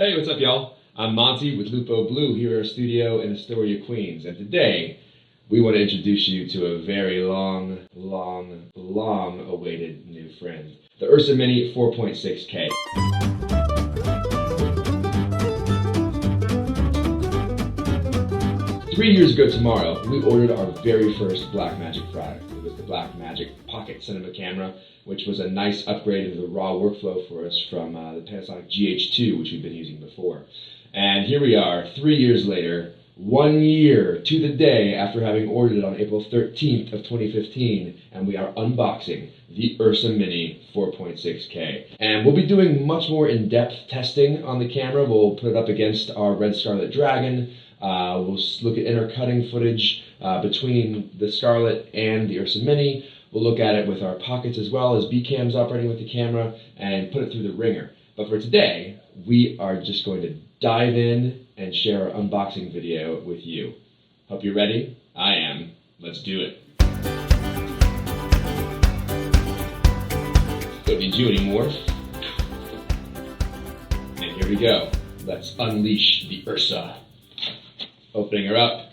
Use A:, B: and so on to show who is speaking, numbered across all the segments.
A: Hey, what's up, y'all? I'm Monty with Lupo Blue here at our studio in Astoria, Queens, and today we want to introduce you to a very long awaited new friend, the URSA Mini 4.6K. 3 years ago tomorrow, we ordered our very first Blackmagic product. It was the Blackmagic Pocket Cinema Camera, which was a nice upgrade into the raw workflow for us from the Panasonic GH2, which we've been using before. And here we are, 3 years later, 1 year to the day after having ordered it on April 13th of 2015, and we are unboxing the URSA Mini 4.6K. And we'll be doing much more in-depth testing on the camera. We'll put it up against our Red Scarlet Dragon. We'll look at intercutting footage between the Scarlet and the URSA Mini. We'll look at it with our pockets as well as B-cams operating with the camera and put it through the ringer. But for today, we are just going to dive in and share our unboxing video with you. Hope you're ready. I am. Let's do it. Don't need you anymore. And here we go. Let's unleash the URSA. Opening her up.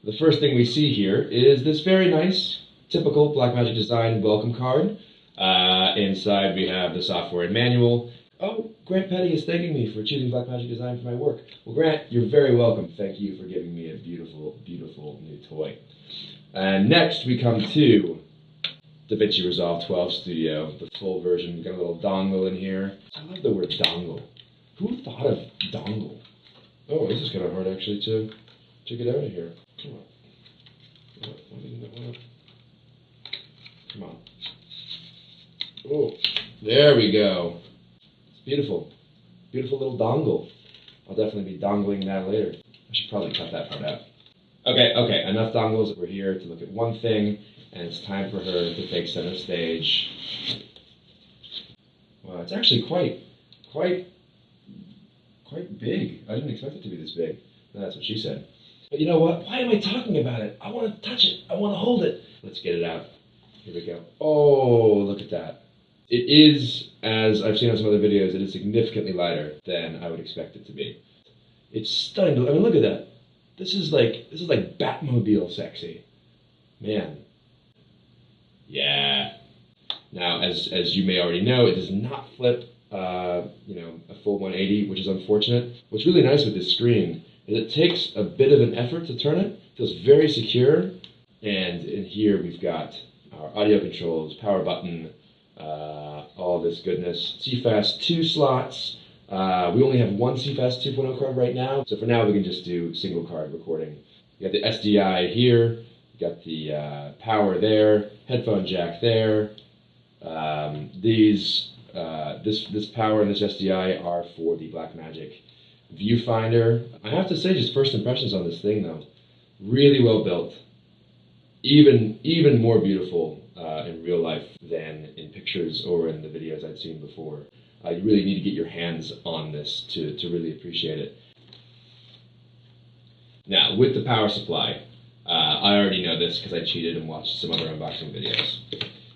A: The first thing we see here is this very nice, typical Blackmagic design welcome card. Inside we have the software and manual. Oh, Grant Petty is thanking me for choosing Blackmagic design for my work. Well, Grant, you're very welcome. Thank you for giving me a beautiful, beautiful new toy. And next we come to DaVinci Resolve 12 Studio, the full version. We've got a little dongle in here. I love the word dongle. Who thought of dongle? Oh, this is kind of hard actually to get out of here. Come on. Come on. Oh, there we go. It's beautiful. Beautiful little dongle. I'll definitely be dongling that later. I should probably cut that part out. Okay, enough dongles. We're here to look at one thing, and it's time for her to take center stage. Wow, it's actually quite big. I didn't expect it to be this big. That's what she said. But you know what? Why am I talking about it? I want to touch it. I want to hold it. Let's get it out. Here we go. Oh, look at that. It is, as I've seen on some other videos, it is significantly lighter than I would expect it to be. It's stunning. I mean, look at that. This is like Batmobile sexy. Man. Yeah. Now, as you may already know, it does not flip a full 180, which is unfortunate. What's really nice with this screen is it takes a bit of an effort to turn it. It feels very secure. And in here we've got our audio controls, power button, all this goodness. CFast 2 slots. We only have one CFast 2.0 card right now, so for now we can just do single card recording. You got the SDI here, you got the power there, headphone jack there. This power and this SDI are for the Blackmagic viewfinder. I have to say, just first impressions on this thing though, really well built. Even more beautiful in real life than in pictures or in the videos I'd seen before. You really need to get your hands on this to really appreciate it. Now, with the power supply, I already know this because I cheated and watched some other unboxing videos.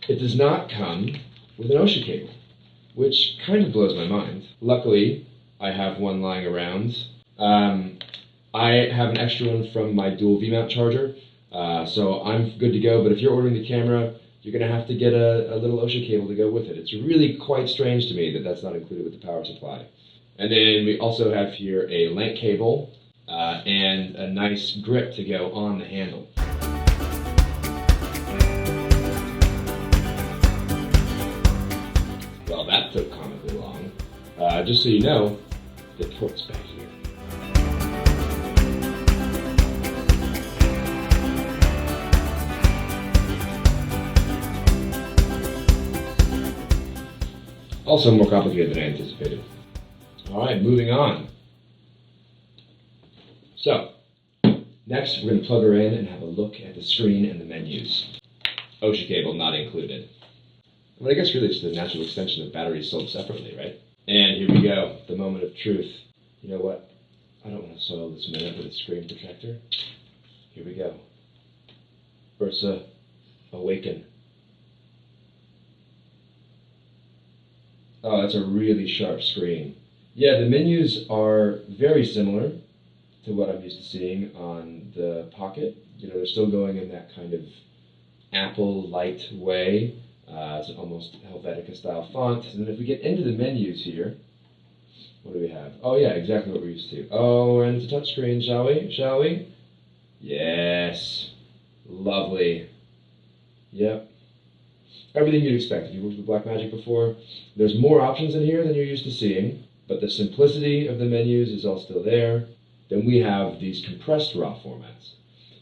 A: It does not come with an OSHA cable, which kind of blows my mind. Luckily, I have one lying around. I have an extra one from my dual V-mount charger, so I'm good to go. But if you're ordering the camera, you're going to have to get a little OSHA cable to go with it. It's really quite strange to me that that's not included with the power supply. And then we also have here a link cable and a nice grip to go on the handle. Well, that took comically long. Just so you know, the port's back here. Also more complicated than I anticipated. Alright, moving on. So, next we're going to plug her in and have a look at the screen and the menus. OSHA cable not included. But I guess really it's the natural extension of batteries sold separately, right? And here we go, the moment of truth. You know what? I don't want to soil this minute with a screen protector. Here we go. URSA, awaken. Oh, that's a really sharp screen. Yeah, the menus are very similar to what I'm used to seeing on the Pocket. You know, they're still going in that kind of Apple light way. It's an almost Helvetica style font. And then if we get into the menus here, what do we have? Oh yeah, exactly what we're used to. Oh, and it's a touchscreen, shall we? Shall we? Yes. Lovely. Yep. Everything you'd expect. If you've worked with Blackmagic before, there's more options in here than you're used to seeing, but the simplicity of the menus is all still there. Then we have these compressed RAW formats.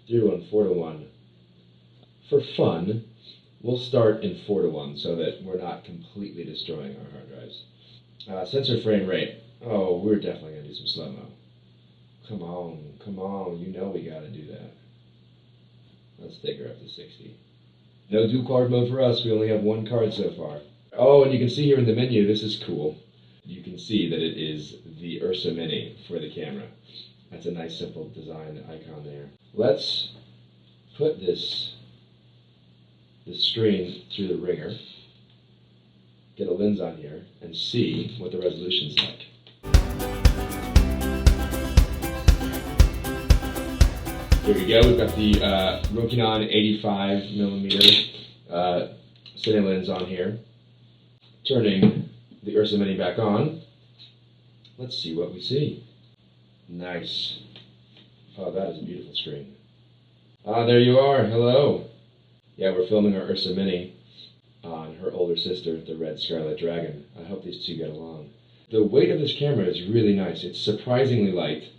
A: 3:1, 4:1. For fun, we'll start in 4:1 so that we're not completely destroying our hard drives. Sensor frame rate. Oh, we're definitely going to do some slow-mo. Come on, you know we got to do that. Let's take her up to 60. No dual card mode for us, we only have one card so far. Oh, and you can see here in the menu, this is cool. You can see that it is the URSA Mini for the camera. That's a nice simple design icon there. Let's put this screen through the ringer, get a lens on here, and see what the resolution's like. Here we go, we've got the Rokinon 85mm cine lens on here. Turning the URSA Mini back on, let's see what we see. Nice. Oh, that is a beautiful screen. Ah, there you are, hello. Yeah, we're filming our URSA Mini on her older sister, the Red Scarlet Dragon. I hope these two get along. The weight of this camera is really nice. It's surprisingly light.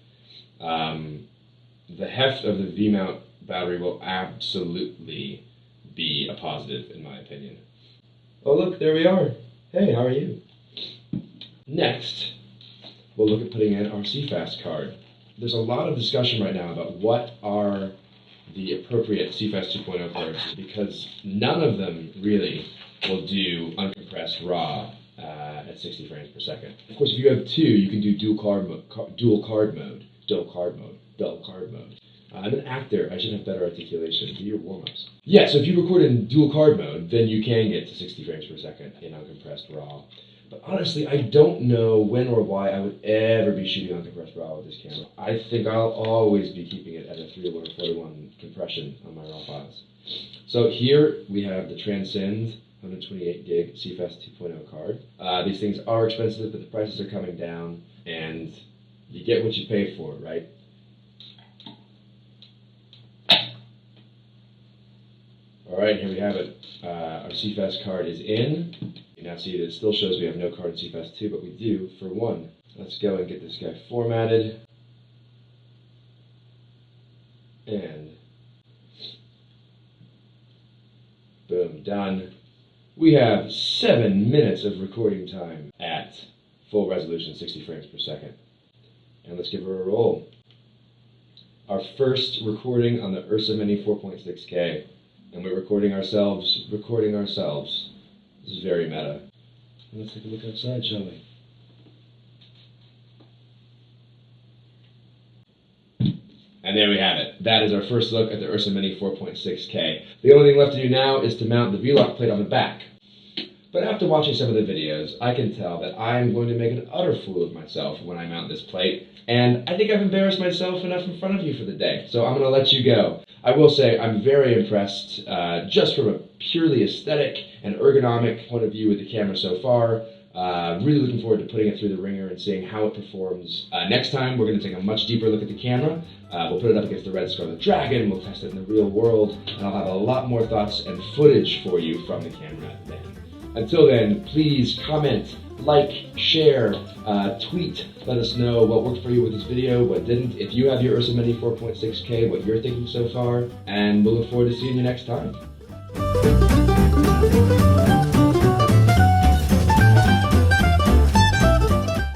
A: The heft of the V-mount battery will absolutely be a positive, in my opinion. Oh look, there we are. Hey, how are you? Next, we'll look at putting in our CFast card. There's a lot of discussion right now about what are the appropriate CFast 2.0 cards, because none of them really will do uncompressed RAW at 60 frames per second. Of course, if you have two, you can do dual card mode. I'm an actor, I should have better articulation. Do your warm-ups. Yeah, so if you record in dual card mode, then you can get to 60 frames per second in uncompressed RAW. But honestly, I don't know when or why I would ever be shooting uncompressed RAW with this camera. I think I'll always be keeping it at a 3:1 or 4:1 compression on my RAW files. So here we have the Transcend 128 gig CFast 2.0 card. These things are expensive, but the prices are coming down, and you get what you pay for, right? Alright, here we have it. Our CFast card is in. You now see that it still shows we have no card in CFast 2, but we do for 1. Let's go and get this guy formatted. And boom, done. We have 7 minutes of recording time at full resolution, 60 frames per second. And let's give her a roll. Our first recording on the URSA Mini 4.6K. And we're recording ourselves. This is very meta. Let's take a look outside, shall we? And there we have it. That is our first look at the URSA Mini 4.6K. The only thing left to do now is to mount the V-lock plate on the back. But after watching some of the videos, I can tell that I'm going to make an utter fool of myself when I mount this plate, and I think I've embarrassed myself enough in front of you for the day, so I'm going to let you go. I will say I'm very impressed, just from a purely aesthetic and ergonomic point of view with the camera so far. Really looking forward to putting it through the ringer and seeing how it performs. Next time, we're going to take a much deeper look at the camera. We'll put it up against the Red Scarlet Dragon, we'll test it in the real world, and I'll have a lot more thoughts and footage for you from the camera then. Until then, please comment, like, share, tweet, let us know what worked for you with this video, what didn't. If you have your URSA Mini 4.6K, what you're thinking so far, and we'll look forward to seeing you next time.